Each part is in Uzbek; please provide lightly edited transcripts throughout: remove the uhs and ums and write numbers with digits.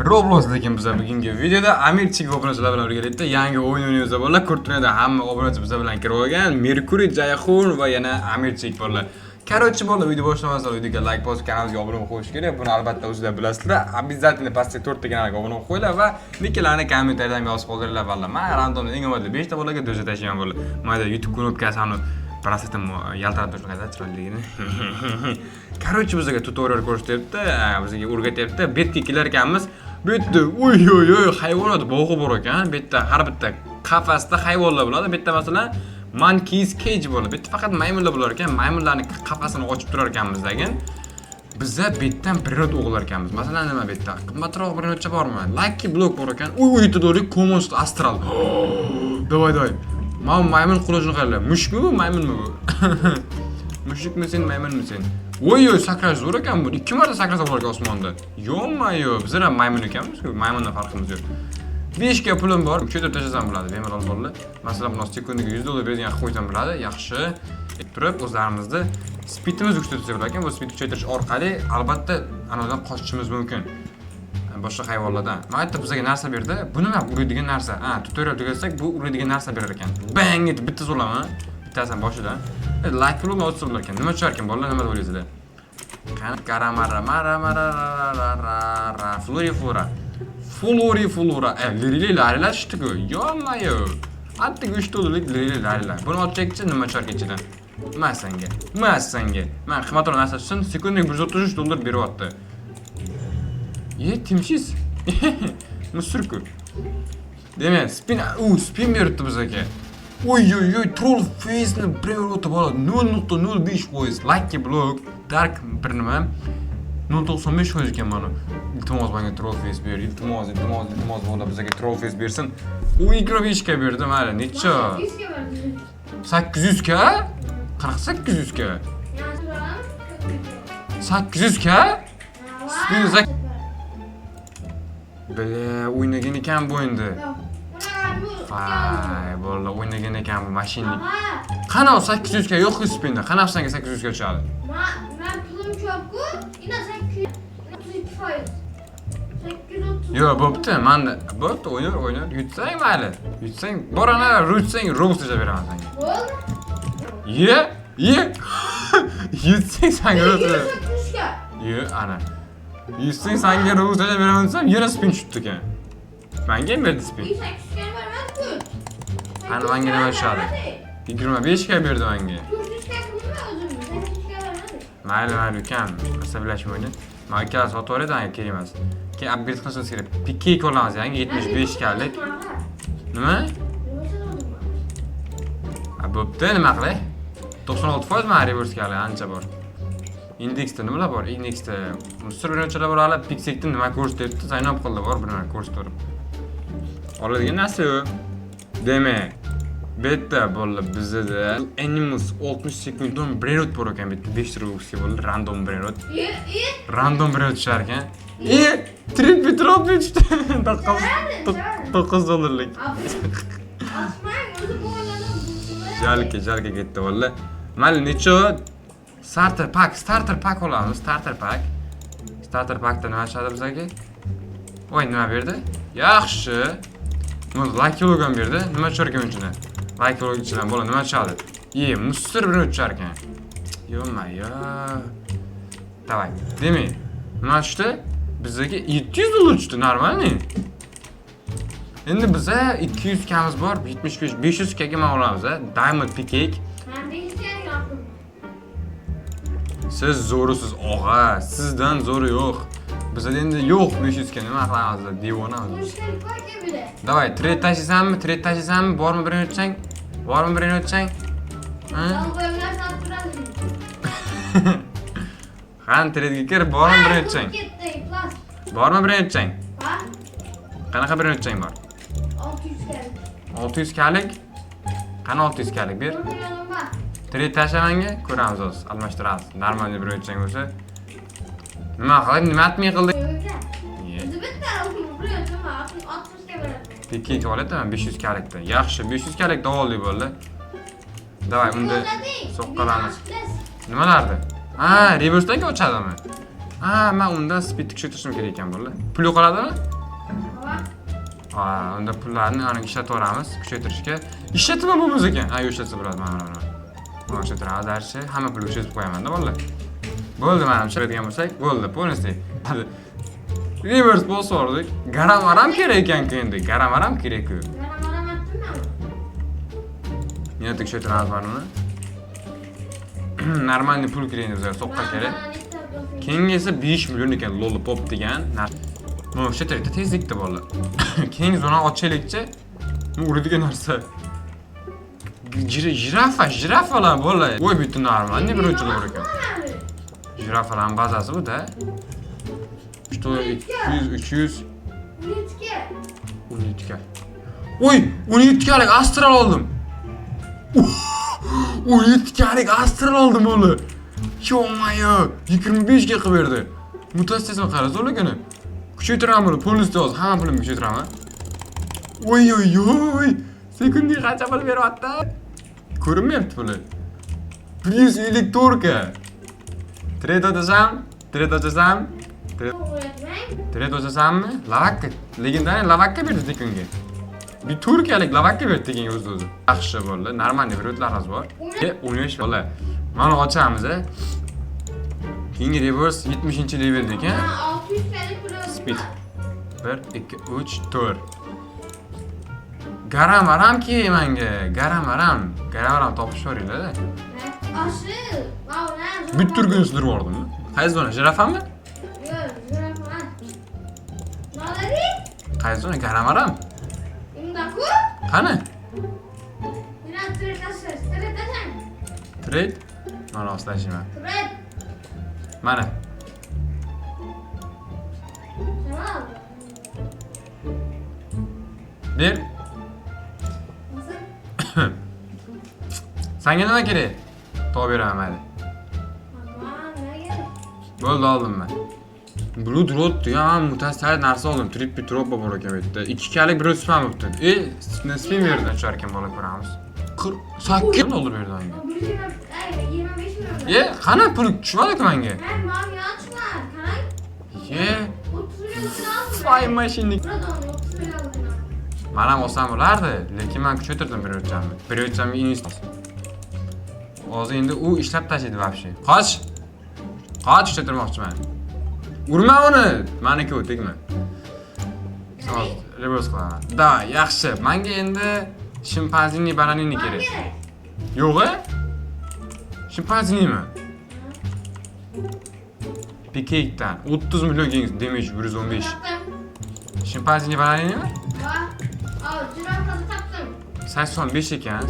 Roblox lekin biz bugungi videoda Amirchik obunachilar bilan birgalikda yangi o'yin o'ynaymiz bolalar. Kurtunada hamma obunachi biz bilan kirib olgan. Merkuriy, Jayxun va yana Amirchik bolalar. Короче, bolalar video boshlamasdan videoga like bosib, kanalga obuna bo'lib qo'yish kerak. Buni albatta o'zingizlar bilasizlar. Обязательно pastga 4 ta kanalga obuna bo'lib qo'yinglar va nicklarni kommentariyada yozib qoldiringlar bolalar. Men random eng omadli 5 ta bolaga do'za tashlayman bolalar. Mana YouTube knopkasini Parasetam yaltirab turishni qayda chiroyligini. Короче, bizga tutorial ko'rsatyapti, bizga o'rgatyapti. Betga kelar ekanmiz. Bu yerda oy hayvonot bog'i bor ekan. Bu yerda har bitta qafasda hayvonlar bo'ladi. Bu yerda masalan Monkey's Cage bo'ladi. Bu yerda faqat maymunlar bo'lar ekan. Maymunlarning qafasini ochib turar ekanmiz degan. Bizda bu yerdan birod o'g'lar ekanmiz. Masalan nima bu yerda? Qimmatroq bir necha bormi? Lucky Block bor ekan. Uy yetadi Commons Astral. Davay. Maymun qulojini qaranglar. Mushukmi bu, maymunmi bu? Mushukmi sen, maymunmi sen? Oy sakrash zo'r ekan bu. 2 marta sakrasa bo'lar ekan osmonda. Yo'q-mayo, bizlar ham maymun ekanmiz-ku. Maymundan farqimiz yo'q. 5 ga pulim bor. Ko'chirib tashlasam bo'ladi, bemalol bolalar. Masalan, buni sekundiga $100 bergan qo'ysam bo'ladi. Yaxshi. Turib o'zlarimizni speedimiz kuchaytirsak bo'lar ekan. Bu speed kuchaytirish orqali albatta anodan qochishimiz mumkin. Boshqa hayvonlardan. Mana bizga narsa berdi. Bu nima? Uradigan narsa. Tutorial tugatsak bu uradigan narsa berar ekan. Bang etib bitta so'lama. Bittasidan boshidan. Like pulni o'tsa bo'lar ekan. Nima tushar ekan bolalar, nima o'ylaysizlar? Karamara Flora. Lirilar tushdi-ku. Yo'q-mayo. Attig $3 lirilar. Buni ochakchi nima tushar ichidan? Masanga. Men qimmatroq narsa tushsin, sekundiga $133 beryapti. Timsiz. Musurku. Demak, spin beribdi bizga. Oy, troll face-ni beribdi bola 0.05%. Lucky Block, Dark bir nima 0.95% ekan mana. Iltimos menga troll face ber. Iltimos bola bizga troll face bersin. U 25 ga berdi, mana necha? 800 ga? 4800 ga? 800 ga? Spin Bele, o'ynagan ekan bu endi. Vay, bolalar o'ynagan ekan bu mashinlik. Qana 800 ga yo'q spinda. Qana senga 800 ga tushadi. Men pulim ko'p-ku, ina 800. Yo'q, bo'pti. Menda bo'pti, o'ynar. Yutsang mayli. Yutsang, borana rutsang Robux tashab beraman senga. Bo'ldi? Ye. Yutsang senga Robux. Yo'q, ana. Yutsang senga Robux tashab beraman desam, yana spin tushdi ekan. Menga ham berdi spin. 800 ga bermadi-ku. Qani menga nima tushadi? 25 ga berdi menga. 400 ga pulmi o'zim? 800 ga bermadi. Mayli ukam, asablashma o'yna. Men ikkala sotib oladi, kerak emas. Keyin upgrade qilishimiz kerak. Pikik olamiz, yangi 75 galik. Nima? Bo'pti, nima qilay? 96% men reverse galik ancha bor. Indexda nimalar bor? Indexda musor o'yinchilar bor, hali Pixekdan nima ko'rsatyapti? Zaynab qildi bor, bir nima ko'rsatib. Oladigan narsa yo'q. Demak, bu yerda bolalar bizda Animals 60 sekunddan Brerot bor ekan, bu yerda 5 Robuxga bo'ldi, random Brerot. Random Brerot tushar ekan. Triple drop tushdi. $9. Asmang o'zi bu o'yinlarni Jalga ketdi bolalar. Mayli, necha starter pack olamiz, starter packda nima chiqadi bizga? Voy, nima berdi? Yaxshi. Mana Lucky Block ham berdi. Nima tushar ekan ichidan? Lucky Block ichidan bola nima chiqadi? Musor bilan tushar ekan. Yo'q-mayo. Davay. Demak, nima tushdi? Bizga $700 tushdi, normalmi? Endi biza 200 kamiz bor, 75 500 kaga men olamiz, Diamond Pickaxe. Men 500 ga yo'qim. Siz zo'risiz, og'a. Sizdan zo'ri yo'q. Bizda endi yo'q 500 ga nima qilamiz? Devonamiz. Davay, trade tashlaysanmi? Bormi birini o'tsang? Qani trade'ga kir, bormi birini o'tsang? Qanaqa birini o'tsang bor? 600 kalik. Qani 600 kalik ber. Trade tashlamanga ko'ramiz o'z, almashtiramiz. Normalni bir o'tsang bo'lsa. Nima qilib, nima atmay qildik? Peki olaman 500 kalikdan. Yaxshi, 500 kalik davolli bo'ldi. Davay, unda soqqalamiz. Nimalardi? Reverse-dan ochadimi? Ha, men undan speed kuchaytirishim kerak ekan bo'ldi. Pul qoladimi? Baba. Ha, unda pullarni ana ishlatib kuchaytirishga. Ishlatma bo'lmas ekan. Ha, ishlatsa bo'ladi, mana. Mana ishlatamiz, darchi hamma pulni ishlatib qo'yaman-da, bolalar. Bo'ldi, mana ishlatadigan bo'lsak, bo'ldi, polностью. Hadi. Reverse bosardik. Garam kerak ekan-ku endi. Garam kerak-ku. Garam atdimmi? Meni kuchaytiramiz mana uni. Normalniy pul kerak bizga, soqqa kerak. Keyingi esa 5 million ekan lollipop degan narsa. Mana o'sha yerda tezlikda bolalar. Keyingi zona ochaylikchi. Bu uradigan narsa. Jirafalar bolalar. Voy bitta normalniy bir o'chilar ekan. Jirafalarning bazasi bu-da. Что 200 12. Oy, 17 astral oldim. 17 astral oldim oğlum. Yo-mayo, 25 ga qilib berdi. Mutassisini qarasa o'lagani. Kuchaytiraman buni, polностью hozir hamma pulimni kuchaytiraman. Oy. Sekundiga qancha pul beryapti? Ko'rinmayapti puli. 154 ga. Trade o'tasam. Trade o'tasammi? Lavakka, legendariy lavakka berdi tekinga. Bir Turkiyalik lavakka berdi tekinga o'zi. Yaxshi bo'ldi, normalniy bir o'tlarimiz bor. 15 bola. Mana ochamiz. Keyingi reverse 70-level ekan. 600 kalik pul. Speed. 1 2 3 4. Garam kerak menga. Garam topish so'raylar-da. Aşı. Vallahi. Bir turguni sindirib yubordimmi? Qaysi zona? Jirafami? Yo'q, jirafa. Nolari? Qaysi zona? Garam. Undaku? Qani? Mina trade. Trade? Mana ostashima. Trade. Mana. Tamam. Ber. Nasıl? Senga nima kerak? To'g'ri beraman mayli. Aman, nega? Bo'ldi, oldim men. Blood Road degan mutasaddi narsa oldim. Trippy drop bor ekan bu yerda. 2 kalik bir spam o'tdi. Spin berdi ochar ekan bola ko'ramiz. 48 dollar berdi menga. 25 milyon. Qani pul tushmadi-ku menga? Ben mavi açma. Karay. 30 milyon aldım. Vay mashinnik. Burada 30 milyon aldım. Men ham olsam bo'lardi, lekin men kuchaytirdim bir o'tchamni invest. Hozir endi u ishlab tashlaydi вообще. Qoch kuchaytirmoqchiman. Urma uni. Meniki u tegma. Hozir reverse qilaman. Da, yaxshi. Menga endi shimpanzini bananini kerak. Yo'q-a? Shimpanzinimi? Pikekdan 30 million damage 115. Shimpanzini bananini? Al, jirafada tapdım. 85 ekan.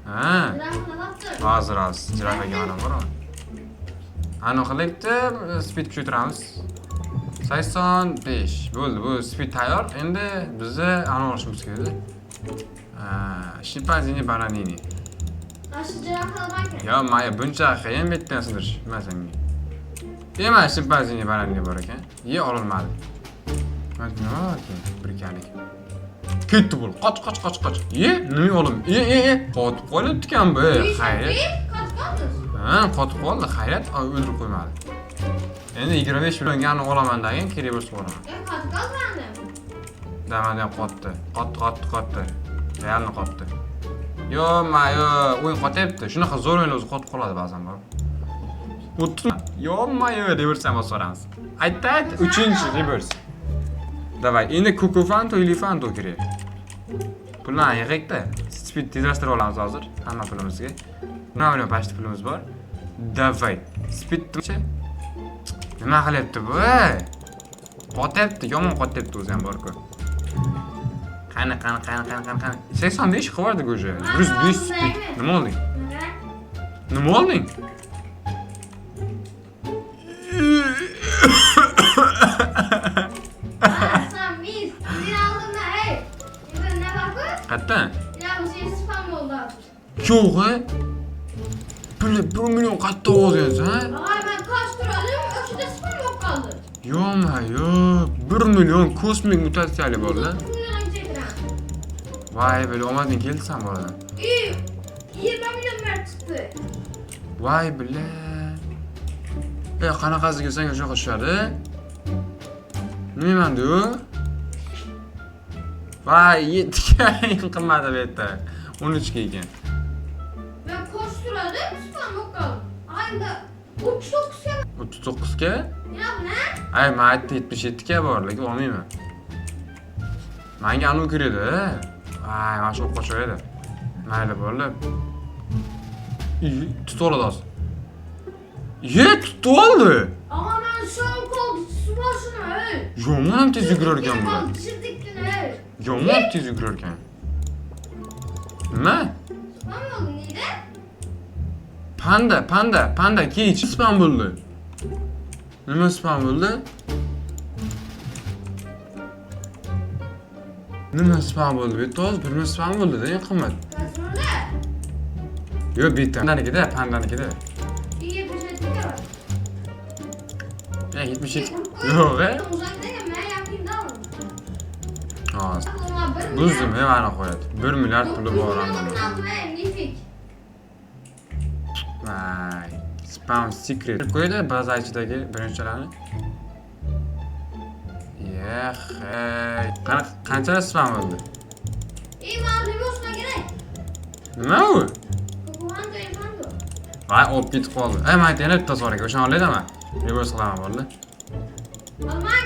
Ha. Jirafada tapdım. Hozir jirafaga mana bormi? Ana qilibdi, speed kuchaytiramiz. 85. Bo'ldi, bu speed tayyor. Endi bizni ana olishimiz kerak. Shimpanzini bananini. Aşı jirafada bakın. Yo, maya buncha qiyin bitdan sindirish, bilmasanga. Demak, shimpanzini bananini bor ekan. Ololmadi. Mana nima bor ekan? Bir kalik. Ketdi bu. Qoch. Nima olim? Qotib qolibdi ekan bu. Xayr. Kaç kaldınız? Ha, qotib qoldi, xayrat, o'ldirib qo'ymadi. Endi 25 millionga olaman degan kerak bo'lsa olaman. Kaç kaldı annem? Damadan qotdi. Qotdi. Realni qotdi. Yo, o'yin qotyapti. Shunaqa zo'r o'yin o'zi qotib qoladi ba'zan bor. 30. Yo, reverse ham so'ramiz. Aytdi, 3-reverse. Davay, endi Kukufanto, Elefanto kerak. Pullarni yig'ikda. Speed tezlashtirib olamiz hozir hamma pulimizga. Nima bilan pashti pulimiz bor? Davay. Speedchi. Nima qilyapti bu? Qotyapti, yomon qotyapti o'zi ham bor-ku. Qani. 85 qilardik o'sha. 105 speed. Nima olding? Nima olding? Sen mis. Bir aldın da hey. Ne bakın? Qayerdan? Ya bu şey spam oldu. Yo'q-a. 1 million qayerda olgansiz, ha? Ay ben kaç tur alıyorum? Öşüde spam yok kaldı. Yo, 1 million kosmik mutatsiyali bor lan. 1 milyon gidecek. Vay böyle omadın geldi sen bu arada. İyi. 20 milyon ver çıktı. Vay bile. Qanaqasiga senga shunaqa tushadi? Nima bu? Voy, 7 ga qimmat bu yerda. 13 ga ekan. Ben koşturadım, spam yok kaldı. Aynı 39 ya. 39 ga? Ya bu ne? Ay, mayda 77 ga bor, lekin olmayman. Menga anu kiradi. Ay, mana shu o'qqa qo'yadi. Mayli bo'ldi. Tutib oladi hozir. Tutib oldi. Ama ben şu an koldu, su başına öl. Yomon tez yugurar ekan bu. Koldu, düşürdük öl. Yomon tez yugurar ekan. Nima? Spam yok neydi? Panda kech spam bo'ldi. Nima spam bo'ldi? Nima spam bo'ldi? Bu to'z bir nima spam bo'ldi-da, eng qimmat. Kaçmırda. Yo'q, bitta. Pandanikida. Bir 77 var. 77. Yo'q, Uzaktayken ben yapayım da mı? Hozir. Ona 1 Buzdim, mana qo'yadi. 1 milliard puli bor Dokuz anda. milyonun altına nefik. Vay. Spam secret. Qo'ydi baza ichidagi birinchilarni. Qancha spam bo'ldi? İyi bana ribosuna gerek. Nima u? Kokuhanto elfanto. Vay, olib ketib qoldi. Men yana bitta so'raga, o'shani olayapman. Reverse qilaman bo'ldi. Alman.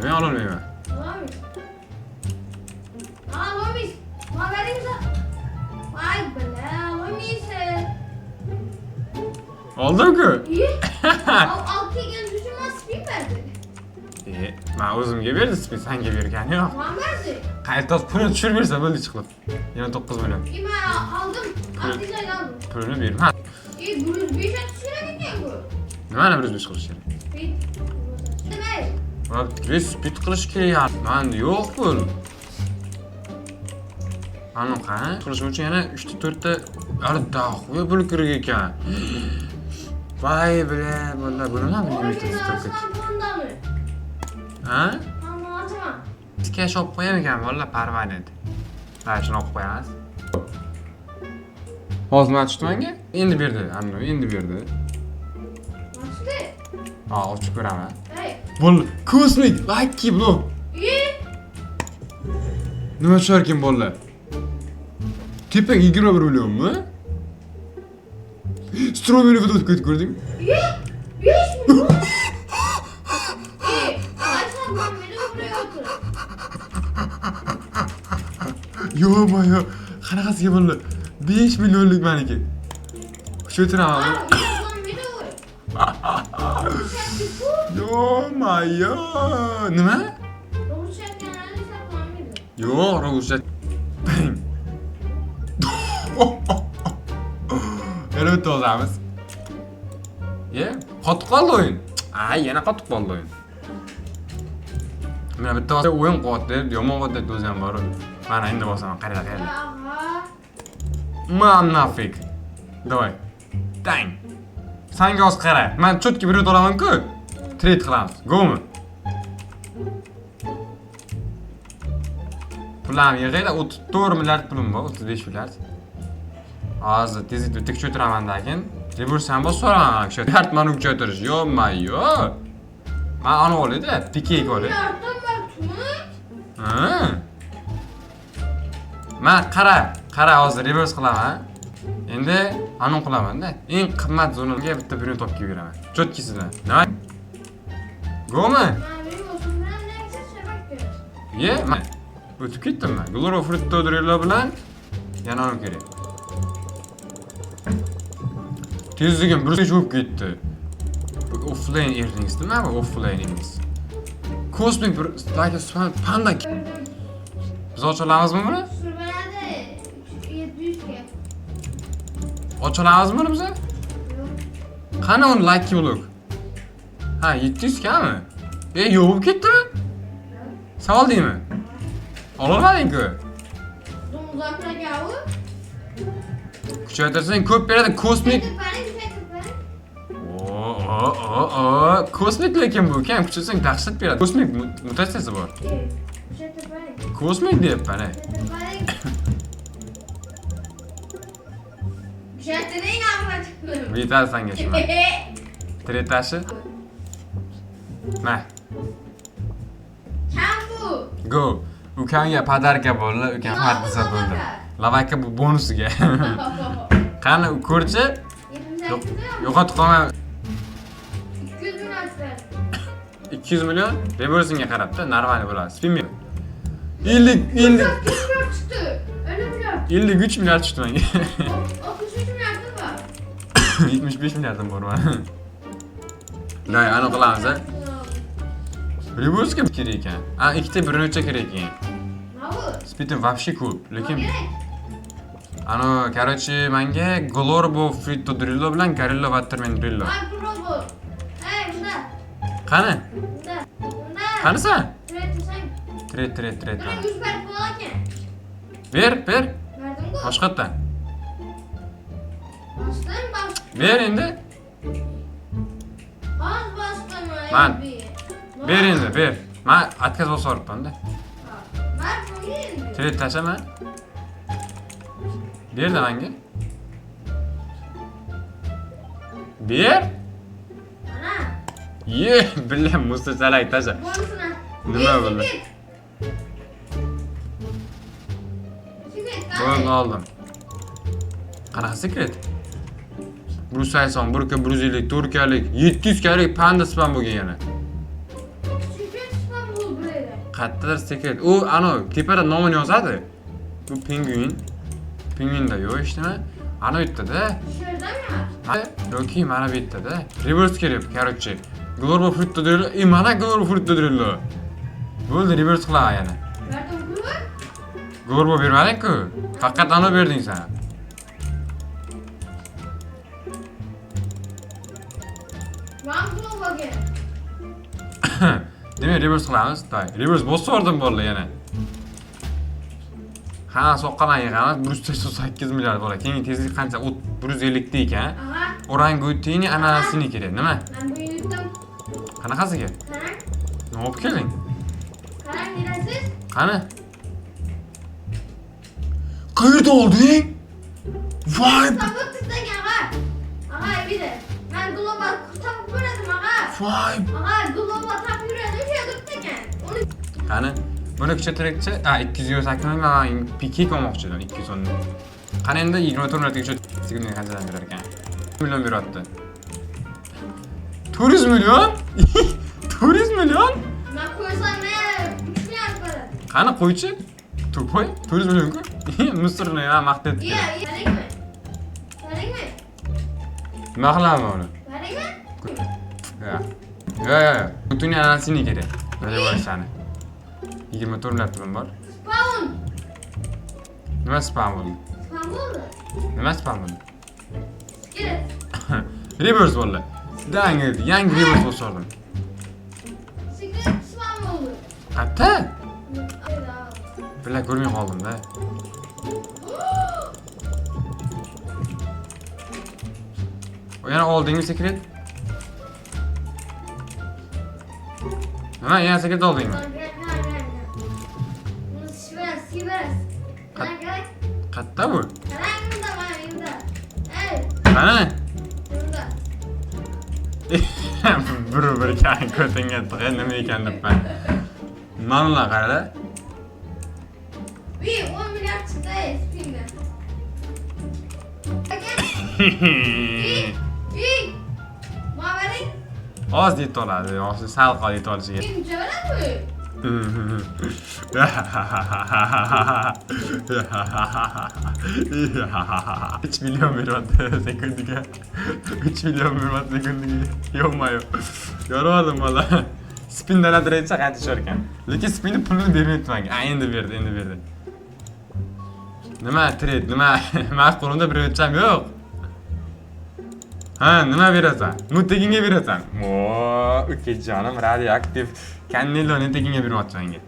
Nima ololmayman? Alamayız. Alamayız. Ma vereyim sana. Vay bela alamayız. Oldim-ku. İyi. Altı gün düşünmez spin verdi. Men o'zimga berdi, senga bergani yo'q. Aman verdi. Qayta pulni tushirib bersa bo'ldi chiqib. Yana 9 million. İyi ben aldım. Altıyla aldım. Pulini berma. İyi Bruce 5'e düşüre gidecek bu. Nimani bir o'zbek qilish kerak? Bit. Demek. Mana respit qilish kerak. Menda yo'q pul. Mana qani? Qilish uchun yana 3 ta 4 ta daxo'ya pul kerak ekan. Vay bile, bunda bu nima Orada limit aslan stock? panda mı? Ha? Anlatama. Cash olib qo'yam ekan, valla parvanid. Ha, shuni olib qo'yamiz. Hozir nima tushdi menga? Endi berdi, anno, endi berdi. Nasıl? Ha, ochib ko'raman. Hey. Bo'ldi. Kosmik, lucky blow. İyi. Nima tushar ekan bolalar? Tepang 21 millionmi? Strawberry video ko'rdingmi? İyi. 5 milyon. İyi. Ayşe ben beni buraya otur. Yo, qanaqasiga bo'ldi? 5 millionlik meniki. Shu o'tiraman. Abi ben beni vur. Yo, nima? Doğuşak genelde saklan mıydı? Yo'q, Ravusha. Yana bitta olamiz. Qotib qoldi o'yin. Ay, yana qotib qoldi o'yin. Mana bitta o'yin qotdi, yomon qotdi o'zi ham bor. Mana endi bosaman, qaranglar. Aha. Man nafik. Давай. Dang. Senga o'z qara. Men chotki bir olaman-ku. Trade qilamiz. Go'mi? Pulam yig'ayda 34 milliard pulim bor, 35 milliard. Hozir tezlikda bitta kuchaytiraman-dakin. Reverse ham bos so'raman shu. Milliard meni kuchaytirish. Yo'q. Men ani olaydi, tikeyga olay. Yardım var Tumut. Ha. Men qara hozir reverse qilaman. Endi anu qilaman-da. Eng qimmat zonaga bitta birini topib beraman. Chotkisidan. Nima? Go'mi? Ben benim olsun ben neyse sebep görüyorum. Men o'tib ketdim men. Glory Fruit Driller bilan yana olib kerak. Tezligim bir cho'p ketdi. Offline earnings nima bu offline earnings? Cosmic bir like panda. Biz ochalamizmi buni? Sürmelerde 700 kere. Ochalamizmi biz? Yok. Qani uni lucky block? Ha, 700 kami? Yo'q ketdimi? Savol deymi? Ololmading-ku. Domuzakla yavu. Kuchaytirsang ko'p beradi, kosmik. Kosmik lekin bu kam kuchaysang dahshat beradi. Kosmik mutatsiyasi bor. Kosmik deyapman, ay. Jetine inanmadım. Vital sanga shuni. Trade tashi. Ma. Kam bu. Go. Ukamga podarka bo'ldi, ukam xatlasa bo'ldi. Lavaka bu bonusiga. Qani ko'rchi? Yo'qotib qolma. 200 million ver. 200 million reversingga qarabda normal bo'ladi. Spin 50 çıktı. 50 milyon. 53 milliard tushdi menga. 63 milyon var. 75 milliarddan bor mana. Nay, ana qilamiz a. Reversiga kerak ekan. Ikkita birini o'cha kerak ekan. Ne bu? Spin вообще ko'p, lekin Gerek. ano, короче, menga Glorbo Fritto Drillo bilan Garillo Waterman Drillo. Ay pro bu. Ey bunda. Qani? Bunda. Bunda. Qanisa? Trade. Trade. Bana 100 ver falan. Ver. Verdin bu. Boshqatdan. Bastın. Ver endi. Az bastın mı? Man. Ver endi, ver. Men отказ bo'lsa olibman-da. Ver bu endi. Trade tashlama. Berdi menga. Ber. Ana. Ye, billah mustasalak tasha. Bonusuna. Nima bo'ldi? Bo'ldi oldim. Qanaqa sekret? Bruce Ayson 150 Turkiyalik 700 kalik panda spam bo'lgan yana. Secret spam bu buraya. Qayerdadir sekret. U ano tepada nomini yozadi. Bu pingvin. Pingvinda yo'q eshitma. Ana bu yerda-da. Dışarıda mı var? Yoki mana bu yerda-da. Reverse kerak, короче. Glorbo Fritto Drillo, mana Glorbo Fritto Drillo. Bo'ldi, reverse qilaman yana. Verdin bu. Glorbo bermading-ku. Faqat ana berding sen. Van bu bakın. Demak, reverse qilamiz. Toy. Reverse bosib bo'ldi yana. Ha, soqqalan yig'amiz 188 milliard bo'ladi. Keyingi tezlik qancha? 150 ta ekan. Aha. Orangutini ananasini kerak. Nima? Ben bu yuttum. Qanaqasiga? Karan. Nima olib kelding? Karan neresiz? Qani? Qayerda olding? Voy! Tabut tıklagan aga. Aga bir de. Ben global tabut yürüdüm aga. Voy! Aga global tabut yürüdüm. Şey tıklagan. Onu Qani? Buni kuchaytirishcha, 208 million piki olmoqchi edim 200 so'mni. Qani endi 24 minutgacha sekundaga qanchadan berar ekan? 1 million beryapti. 400 million? 400 million? ben koysam ne? 3 milyar para. Qani qo'ychi? To'poy 400 million-ku. Misrni ya maqtad. İyi iyi. Verek mi? Verek mi? Nima qilaman uni? Verek mi? Yo. Butun anasini kerak. Nima bo'lishani? 24 milliard pulum bor. Spawn. Nima spam bo'ldi? Spawn oldu. Nima spam bo'ldi? Giret. Reverse bo'ldi. Yangi reverse bosardim. Secret spawn oldu. Qatta? Billah ko'rmay qoldim-da. Yana oldingmi sekret? Nima, yana sekret oldingmi? Bunu siveres. Qatta bu? Karan bunda var bunda. Ey. Qani? Bunda. Bir kan ko'tinga tig'in nima ekan debman. Mana qarada. Bir 10 milyar çıktı espimden. Bir. Maverick. Oz deb oladi, yo'qsa sal qol yetib olishiga. Kim cevap mı? 3 million beryapti sekundiga. 3 million beryapti sekundiga. Yo'qmayo. Yormadim valla. Spindan adiraycha qancha tushar ekan. Lekin spinni pulini bermayapti menga. Endi berdi. Nima trade, nima? Men qo'limda berayotcham yo'q. Ha, nima berasan? Mutegingga berasan. O, ukajonim radioaktiv Cannelloni tegingga beryapti menga.